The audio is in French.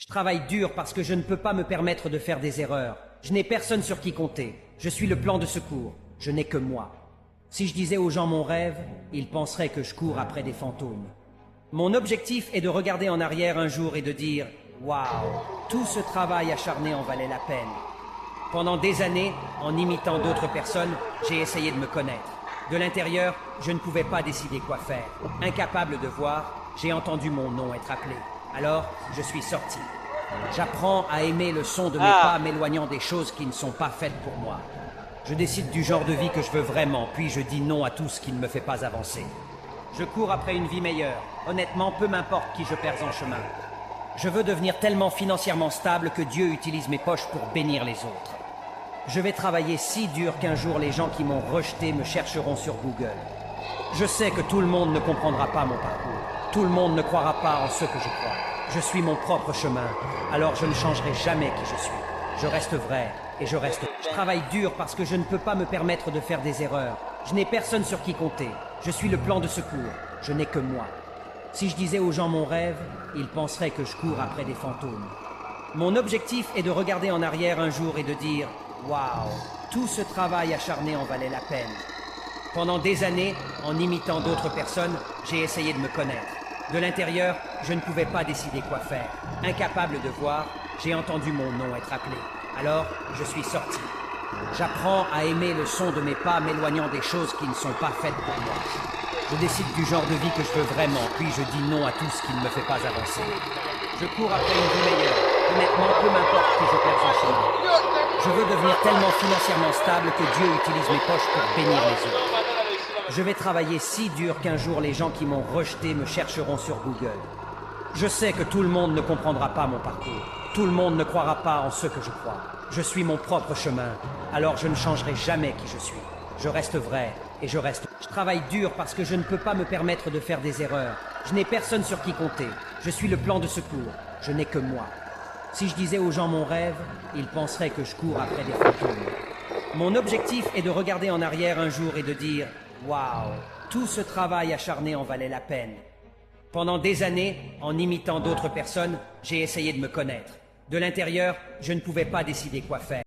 Je travaille dur parce que je ne peux pas me permettre de faire des erreurs. Je n'ai personne sur qui compter. Je suis le plan de secours. Je n'ai que moi. Si je disais aux gens mon rêve, ils penseraient que je cours après des fantômes. Mon objectif est de regarder en arrière un jour et de dire « Waouh, tout ce travail acharné en valait la peine ». Pendant des années, en imitant d'autres personnes, j'ai essayé de me connaître. De l'intérieur, je ne pouvais pas décider quoi faire. Incapable de voir, j'ai entendu mon nom être appelé. Alors, je suis sorti. J'apprends à aimer le son de mes pas m'éloignant des choses qui ne sont pas faites pour moi. Je décide du genre de vie que je veux vraiment, puis je dis non à tout ce qui ne me fait pas avancer. Je cours après une vie meilleure. Honnêtement, peu m'importe qui je perds en chemin. Je veux devenir tellement financièrement stable que Dieu utilise mes poches pour bénir les autres. Je vais travailler si dur qu'un jour les gens qui m'ont rejeté me chercheront sur Google. Je sais que tout le monde ne comprendra pas mon parcours. Tout le monde ne croira pas en ce que je crois. Je suis mon propre chemin, alors je ne changerai jamais qui je suis. Je reste vrai et je reste... Je travaille dur parce que je ne peux pas me permettre de faire des erreurs. Je n'ai personne sur qui compter. Je suis le plan de secours. Je n'ai que moi. Si je disais aux gens mon rêve, ils penseraient que je cours après des fantômes. Mon objectif est de regarder en arrière un jour et de dire « Waouh, tout ce travail acharné en valait la peine ». Pendant des années, en imitant d'autres personnes, j'ai essayé de me connaître. De l'intérieur, je ne pouvais pas décider quoi faire. Incapable de voir, j'ai entendu mon nom être appelé. Alors, je suis sorti. J'apprends à aimer le son de mes pas m'éloignant des choses qui ne sont pas faites pour moi. Je décide du genre de vie que je veux vraiment, puis je dis non à tout ce qui ne me fait pas avancer. Je cours après une vie meilleure. Honnêtement, peu m'importe qui je perds en chemin. Je veux devenir tellement financièrement stable que Dieu utilise mes poches pour bénir les autres. Je vais travailler si dur qu'un jour les gens qui m'ont rejeté me chercheront sur Google. Je sais que tout le monde ne comprendra pas mon parcours. Tout le monde ne croira pas en ce que je crois. Je suis mon propre chemin, alors je ne changerai jamais qui je suis. Je reste vrai et je reste... Je travaille dur parce que je ne peux pas me permettre de faire des erreurs. Je n'ai personne sur qui compter. Je suis le plan de secours. Je n'ai que moi. Si je disais aux gens mon rêve, ils penseraient que je cours après des fantômes. Mon objectif est de regarder en arrière un jour et de dire « Waouh, tout ce travail acharné en valait la peine ». Pendant des années, en imitant d'autres personnes, j'ai essayé de me connaître. De l'intérieur, je ne pouvais pas décider quoi faire.